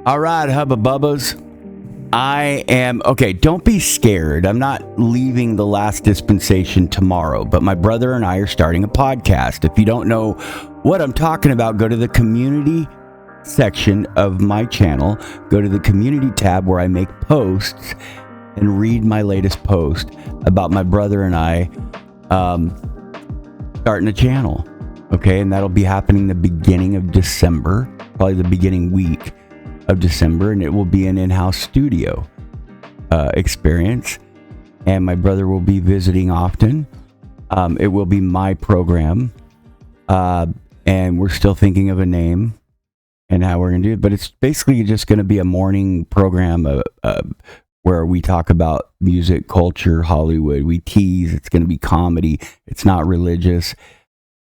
All right, Hubba Bubbas. I am, okay, don't be scared. I'm not leaving the last dispensation tomorrow, but my brother and I are starting a podcast. If you don't know what I'm talking about, go to the community section of my channel. Go to the community tab where I make posts and read my latest post about my brother and I starting a channel. Okay, and that'll be happening the beginning of December, probably the beginning week of December, and it will be an in-house studio experience, and my brother will be visiting often. It will be my program, and we're still thinking of a name and how we're going to do it, but it's basically just going to be a morning program where we talk about music, culture, Hollywood. We tease. It's going to be comedy. It's not religious,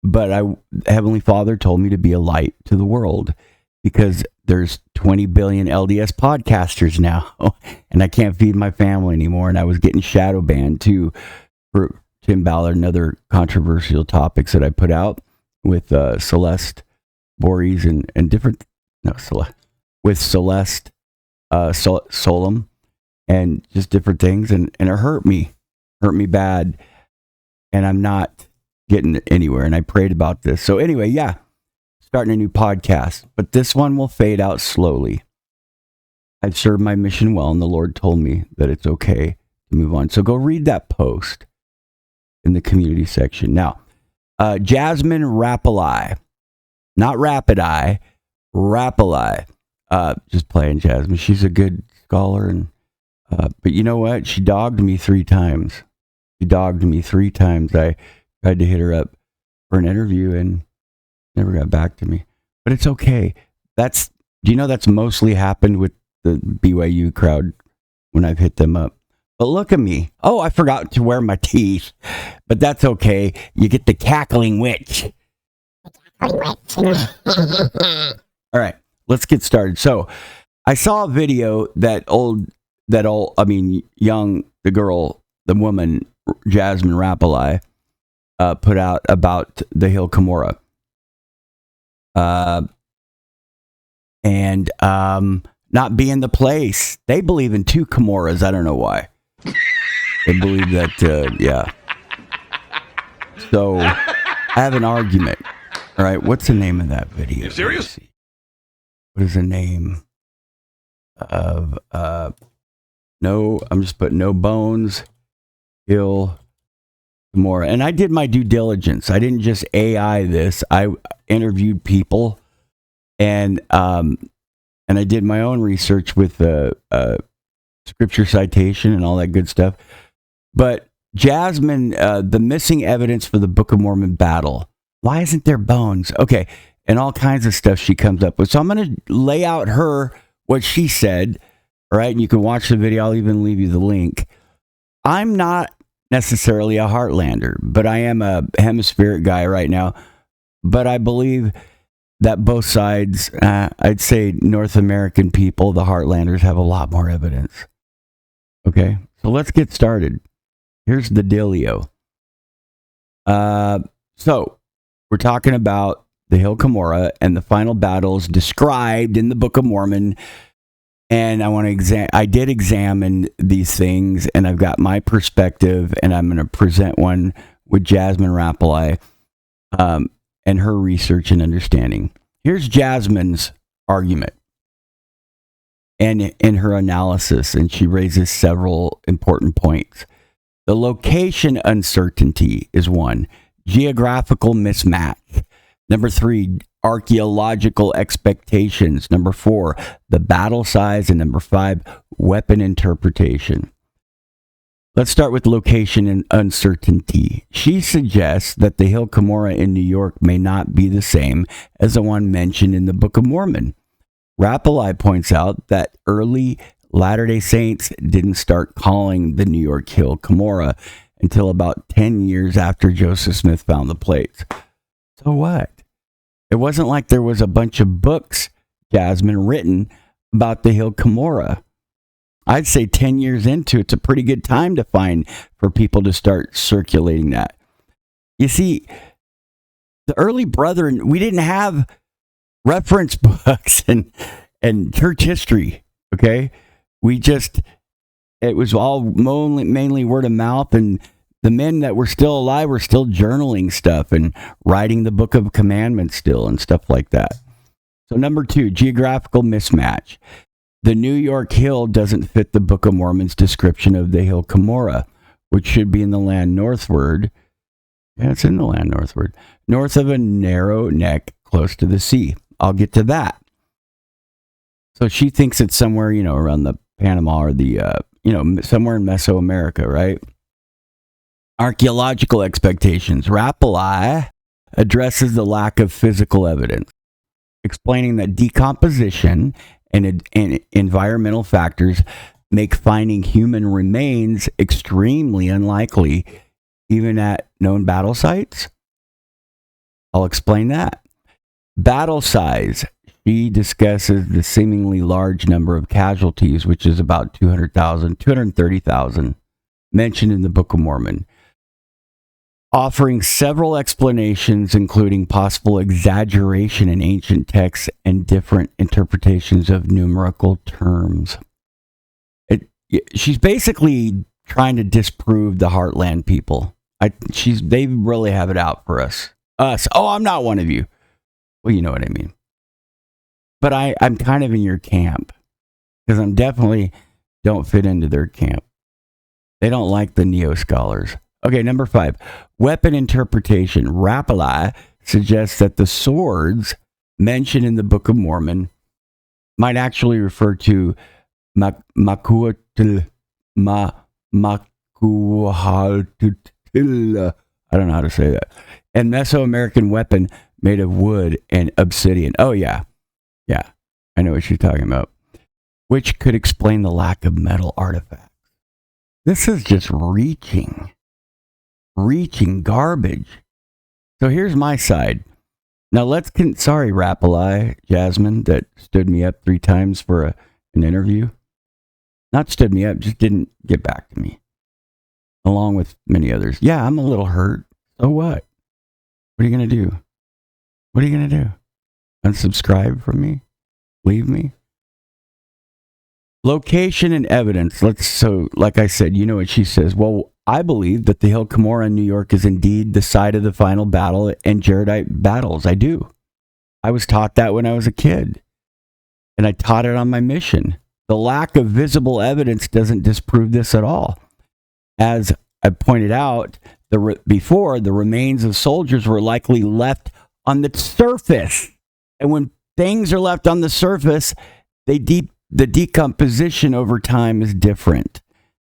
but Heavenly Father told me to be a light to the world, because there's 20 billion LDS podcasters now, and I can't feed my family anymore. And I was getting shadow banned too for Tim Ballard and other controversial topics that I put out with Celeste Borges and different, with Celeste Solom and just different things. And it hurt me bad. And I'm not getting anywhere. And I prayed about this. So anyway, yeah. Starting a new podcast, but this one will fade out slowly. I've served my mission well, and the Lord told me that it's okay to move on. So go read that post in the community section. Now, Jasmine Rapali, not Rapid Eye, Rapali. Just playing Jasmine. She's a good scholar, and but you know what? She dogged me 3 times. I tried to hit her up for an interview, and never got back to me, but it's okay. Do you know that's mostly happened with the BYU crowd when I've hit them up? But look at me. Oh, I forgot to wear my teeth, but that's okay. You get the cackling witch. All right, let's get started. So I saw a video the woman, Jasmine Rapali, put out about the Hill Cumorah. And not being the place. They believe in 2 Cumorahs. I don't know why. They believe that, yeah. So, I have an argument. All right, what's the name of that video? You serious? What is the name of, I'm just putting no bones, Hill Cumorah. And I did my due diligence. I didn't just AI this. I interviewed people, and I did my own research with scripture citation and all that good stuff. But Jasmine, the missing evidence for the Book of Mormon battle. Why isn't there bones? Okay, and all kinds of stuff she comes up with. So I'm going to lay out what she said. All right, and you can watch the video. I'll even leave you the link. I'm not necessarily a Heartlander, but I am a hemispheric guy right now. But I believe that both sides, I'd say North American people, the Heartlanders, have a lot more evidence. Okay, so let's get started. Here's the dealio. So we're talking about the Hill Cumorah and the final battles described in the Book of Mormon. And I did examine these things, and I've got my perspective, and I'm going to present one with Jasmine Rapali, and her research and understanding. Here's Jasmine's argument and in her analysis, and she raises several important points. The location uncertainty is 1. Geographical mismatch. Number 3, archaeological expectations. Number 4, the battle size. And number 5, weapon interpretation. Let's start with location and uncertainty. She suggests that the Hill Cumorah in New York may not be the same as the one mentioned in the Book of Mormon. Rapali points out that early Latter-day Saints didn't start calling the New York Hill Cumorah until about 10 years after Joseph Smith found the plates. So what? It wasn't like there was a bunch of books, Jasmine, written about the Hill Cumorah. I'd say 10 years into it's a pretty good time to find for people to start circulating that. You see, the early brethren, we didn't have reference books and and church history. Okay, it was all mainly word of mouth, and the men that were still alive were still journaling stuff and writing the Book of Commandments still and stuff like that. So number 2, geographical mismatch. The New York Hill doesn't fit the Book of Mormon's description of the Hill Cumorah, which should be in the land northward. Yeah, it's in the land northward, north of a narrow neck close to the sea. I'll get to that. So she thinks it's somewhere, around the Panama or the, somewhere in Mesoamerica, right? Archaeological expectations. Rapalli addresses the lack of physical evidence, explaining that decomposition and environmental factors make finding human remains extremely unlikely, even at known battle sites. I'll explain that. Battle size. She discusses the seemingly large number of casualties, which is about 230,000, mentioned in the Book of Mormon, offering several explanations, including possible exaggeration in ancient texts and different interpretations of numerical terms. She's basically trying to disprove the Heartland people. They really have it out for us. Oh, I'm not one of you. Well, you know what I mean. But I'm kind of in your camp because I'm definitely don't fit into their camp. They don't like the neo-scholars. Okay, number 5, weapon interpretation. Rapalli suggests that the swords mentioned in the Book of Mormon might actually refer to Makuatul. I don't know how to say that. And Mesoamerican weapon made of wood and obsidian. Oh, yeah. Yeah, I know what you're talking about. Which could explain the lack of metal artifacts. This is just reaching garbage. So here's my side. Now sorry, Rapalli, Jasmine, that stood me up 3 times for an interview. Not stood me up, just didn't get back to me. Along with many others. Yeah, I'm a little hurt. So what? What are you going to do? What are you going to do? Unsubscribe from me? Leave me? Location and evidence. Like I said, you know what she says. Well, I believe that the Hill Cumorah in New York is indeed the site of the final battle and Jaredite battles. I do. I was taught that when I was a kid. And I taught it on my mission. The lack of visible evidence doesn't disprove this at all. As I pointed out before, the remains of soldiers were likely left on the surface. And when things are left on the surface, the decomposition over time is different.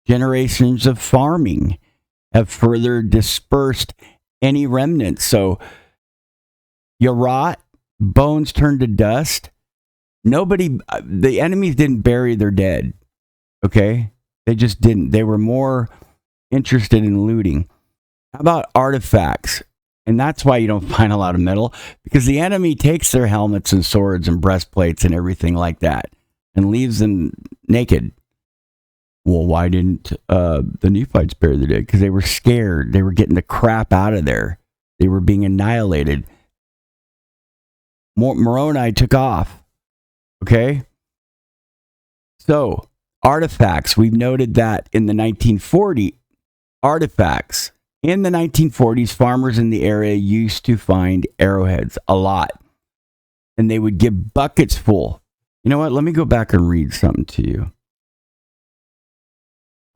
Generations of farming have further dispersed any remnants. So you rot, bones turn to dust. The enemies didn't bury their dead. Okay? They just didn't. They were more interested in looting. How about artifacts? And that's why you don't find a lot of metal, because the enemy takes their helmets and swords and breastplates and everything like that and leaves them naked. Well, why didn't the Nephites bury their dead? Because they were scared. They were getting the crap out of there. They were being annihilated. Moroni took off. Okay? So, artifacts. We've noted that in the 1940 artifacts. In the 1940s, farmers in the area used to find arrowheads a lot. And they would give buckets full. You know what? Let me go back and read something to you.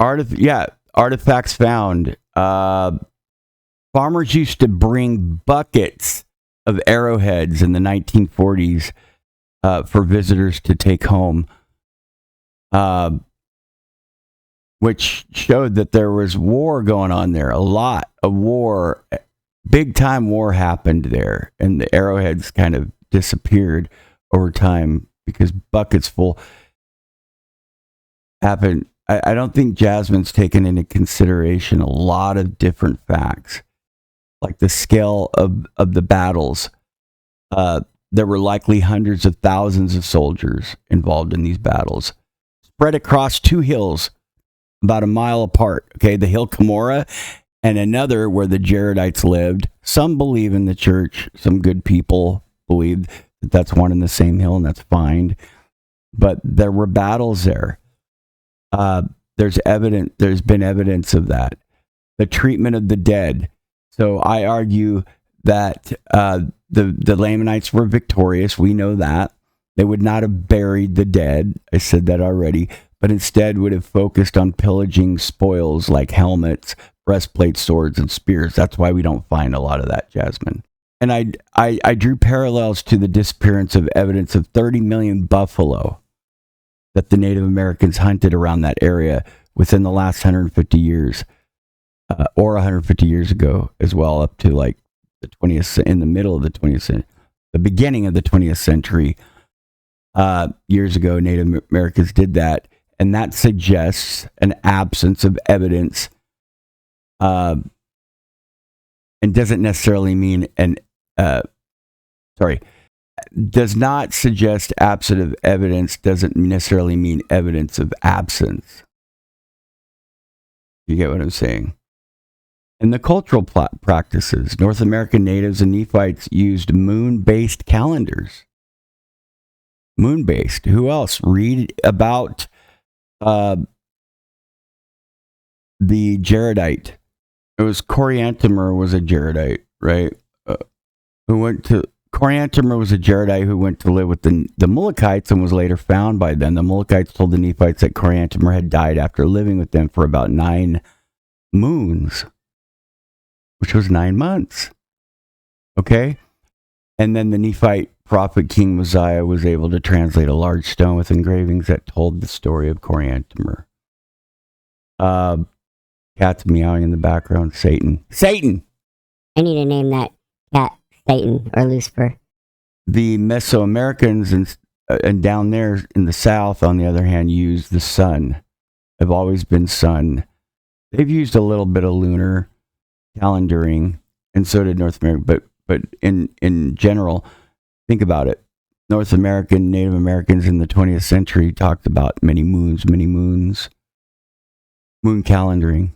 Artifacts found. Farmers used to bring buckets of arrowheads in the 1940s for visitors to take home. Which showed that there was war going on there. A lot of war, big time war happened there. And the arrowheads kind of disappeared over time because buckets full happened. I don't think Jasmine's taken into consideration a lot of different facts, like the scale of the battles. There were likely hundreds of thousands of soldiers involved in these battles, spread across 2 hills about a mile apart. Okay, the Hill Cumorah and another where the Jaredites lived. Some believe in the church. Some good people believe that that's one and the same hill, and that's fine. but there were battles there. There's been evidence of that. The treatment of the dead. So I argue that the Lamanites were victorious. We know that. They would not have buried the dead. I said that already. But instead would have focused on pillaging spoils like helmets, breastplates, swords, and spears. That's why we don't find a lot of that, Jasmine. And I drew parallels to the disappearance of evidence of 30 million buffalo that the Native Americans hunted around that area within the last 150 years, or 150 years ago as well, up to like the 20th, in the middle of the 20th century, the beginning of the 20th century. Years ago, Native Americans did that, and that suggests an absence of evidence, and doesn't necessarily mean does not suggest absence of evidence, doesn't necessarily mean evidence of absence. You get what I'm saying? And the cultural practices, North American natives and Nephites used moon-based calendars. Moon-based. Who else? Read about the Jaredite. It was Coriantumr was a Jaredite, right? Coriantumr was a Jaredite who went to live with the Mulekites and was later found by them. The Mulekites told the Nephites that Coriantumr had died after living with them for about 9 moons, which was 9 months. Okay? And then the Nephite prophet King Mosiah was able to translate a large stone with engravings that told the story of Coriantumr. Cat's meowing in the background. Satan. I need to name that cat Satan or Lucifer. The Mesoamericans and down there in the south, on the other hand, use the sun. Have always been sun. They've used a little bit of lunar calendaring, and so did North America. But in general, think about it. North American, Native Americans in the 20th century talked about many moons, moon calendaring.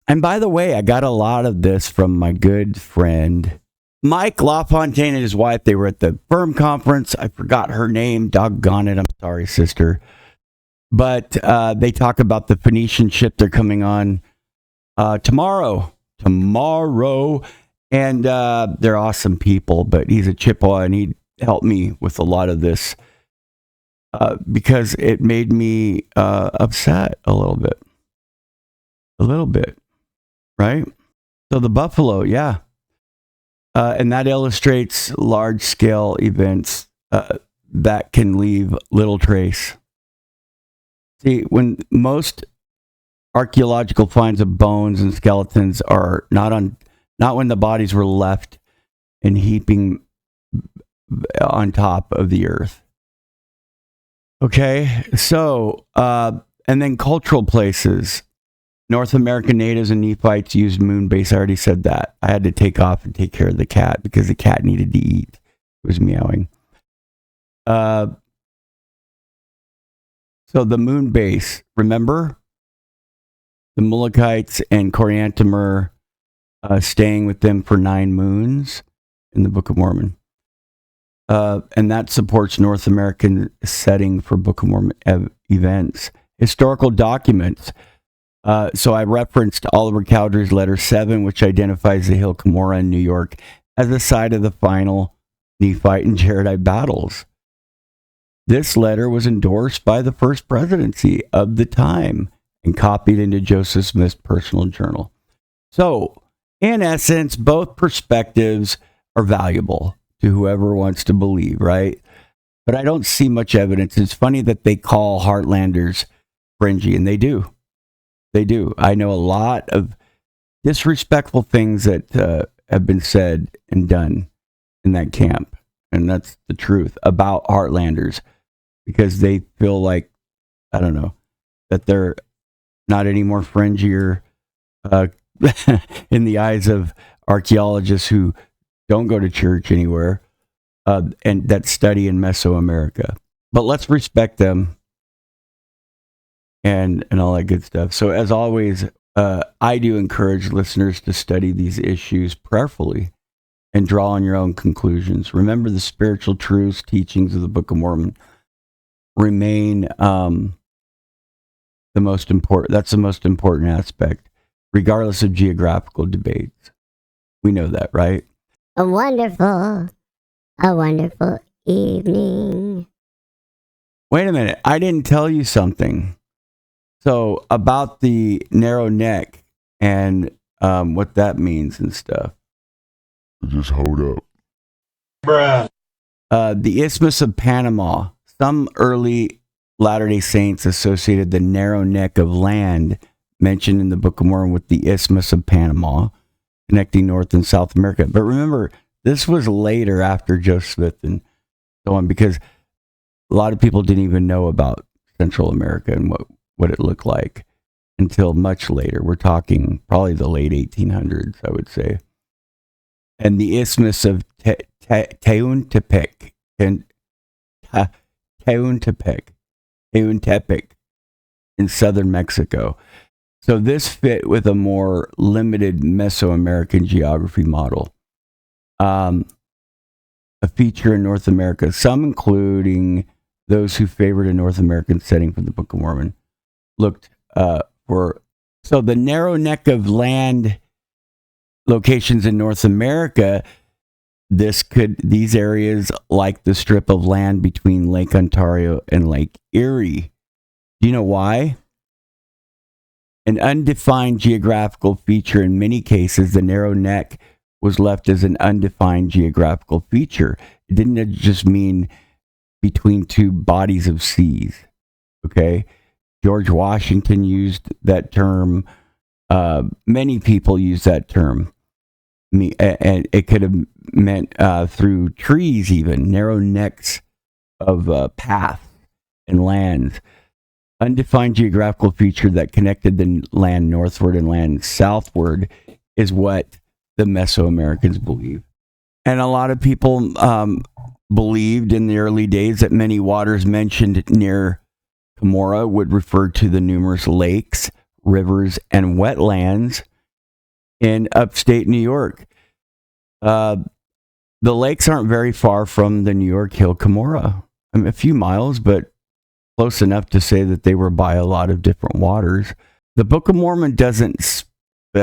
And by the way, I got a lot of this from my good friend Mike LaFontaine and his wife. They were at the firm conference. I forgot her name. Doggone it. I'm sorry, sister. But they talk about the Phoenician ship. They're coming on tomorrow. And they're awesome people. But he's a Chippewa, and he helped me with a lot of this because it made me upset a little bit. Right? So the buffalo, yeah. And that illustrates large-scale events that can leave little trace. See, when most archaeological finds of bones and skeletons are not when the bodies were left and heaping on top of the earth. Okay, so, and then cultural places. North American natives and Nephites used moon base. I already said that. I had to take off and take care of the cat because the cat needed to eat. It was meowing. So the moon base, remember? The Mulekites and Coriantumr staying with them for 9 moons in the Book of Mormon. And that supports North American setting for Book of Mormon events. Historical documents. So I referenced Oliver Cowdery's letter 7, which identifies the Hill Cumorah in New York as the site of the final Nephite and Jaredite battles. This letter was endorsed by the first presidency of the time and copied into Joseph Smith's personal journal. So, in essence, both perspectives are valuable to whoever wants to believe, right? But I don't see much evidence. It's funny that they call Heartlanders fringy, and they do. They do. I know a lot of disrespectful things that have been said and done in that camp. And that's the truth about Heartlanders, because they feel like, I don't know, that they're not any more fringier in the eyes of archaeologists who don't go to church anywhere and that study in Mesoamerica. But let's respect them. And all that good stuff. So as always, I do encourage listeners to study these issues prayerfully and draw on your own conclusions. Remember the spiritual truths, teachings of the Book of Mormon. remain the most important. That's the most important aspect, regardless of geographical debates. We know that, right? A wonderful evening. Wait a minute. I didn't tell you something. So about the narrow neck and what that means and stuff. Just hold up. Bruh. The Isthmus of Panama. Some early Latter-day Saints associated the narrow neck of land mentioned in the Book of Mormon with the Isthmus of Panama, connecting North and South America. But remember, this was later after Joseph Smith and so on, because a lot of people didn't even know about Central America and what it looked like until much later. We're talking probably the late 1800s, I would say. And the Isthmus of Tehuantepec in southern Mexico. So this fit with a more limited Mesoamerican geography model. A feature in North America, some including those who favored a North American setting for the Book of Mormon, looked for. So the narrow neck of land locations in North America, these areas like the strip of land between Lake Ontario and Lake Erie. Do you know why? An undefined geographical feature. In many cases, the narrow neck was left as an undefined geographical feature. It didn't just mean between two bodies of seas. Okay? George Washington used that term. Many people use that term. And it could have meant through trees, even narrow necks of paths and lands. Undefined geographical feature that connected the land northward and land southward is what the Mesoamericans believe. And a lot of people believed in the early days that many waters mentioned near Cumorah would refer to the numerous lakes, rivers, and wetlands in upstate New York. The lakes aren't very far from the New York Hill Cumorah. I mean, a few miles, but close enough to say that they were by a lot of different waters. The Book of Mormon doesn't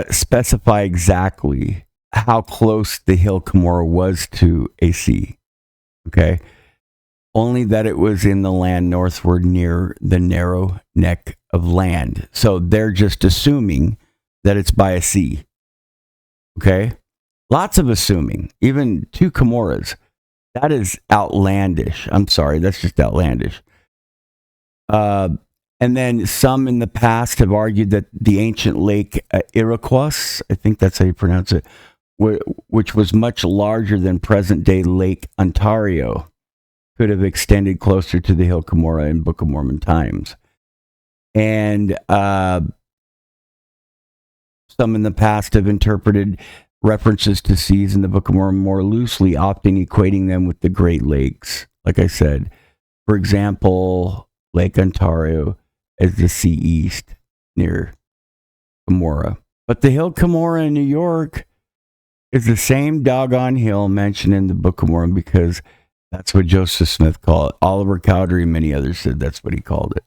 specify exactly how close the Hill Cumorah was to a sea. Okay? Only that it was in the land northward near the narrow neck of land. So they're just assuming that it's by a sea. Okay? Lots of assuming. Even 2 Cumorahs. That is outlandish. I'm sorry, that's just outlandish. And then some in the past have argued that the ancient lake Iroquois, I think that's how you pronounce it, which was much larger than present-day Lake Ontario, could have extended closer to the Hill Cumorah in Book of Mormon times. And some in the past have interpreted references to seas in the Book of Mormon more loosely, often equating them with the Great Lakes. Like I said, for example, Lake Ontario as the sea east near Cumorah. But the Hill Cumorah in New York is the same doggone hill mentioned in the Book of Mormon, because that's what Joseph Smith called it. Oliver Cowdery and many others said that's what he called it.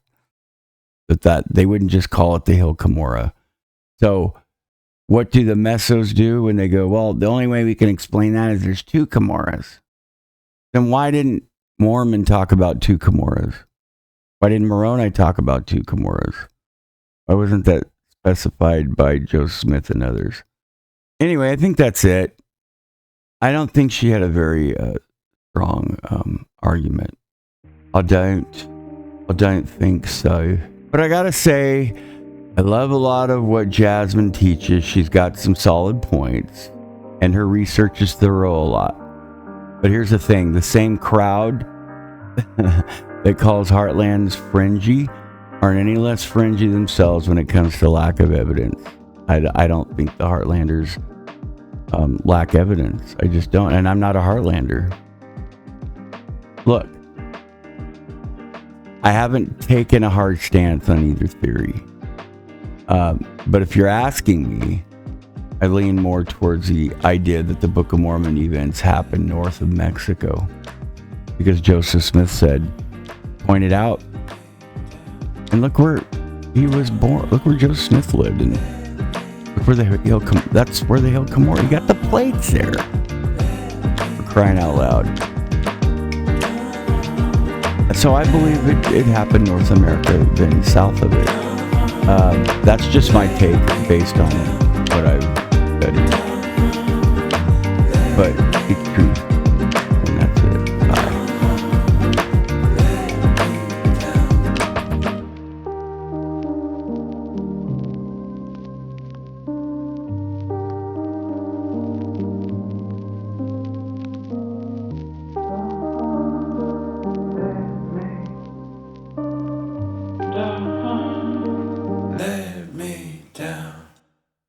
But that they wouldn't just call it the Hill Cumorah. So what do the Mesos do when they go, well, the only way we can explain that is there's 2 Cumorahs? Then why didn't Mormon talk about 2 Cumorahs? Why didn't Moroni talk about 2 Cumorahs? Why wasn't that specified by Joseph Smith and others? Anyway, I think that's it. I don't think she had a very strong argument. I don't think so. But I gotta say, I love a lot of what Jasmine teaches. She's got some solid points, and her research is thorough a lot. But here's the thing, the same crowd that calls Heartlands fringy aren't any less fringy themselves when it comes to lack of evidence. I don't think the Heartlanders lack evidence. I just don't. And I'm not a Heartlander. Look, I haven't taken a hard stance on either theory. But if you're asking me, I lean more towards the idea that the Book of Mormon events happened north of Mexico. Because Joseph Smith said pointed out. And look where he was born. Look where Joe Smith lived, and look where that's where the Hill Cumorah. You got the plates there. For crying out loud. So I believe it happened North America, then south of it. That's just my take based on what I've studied. But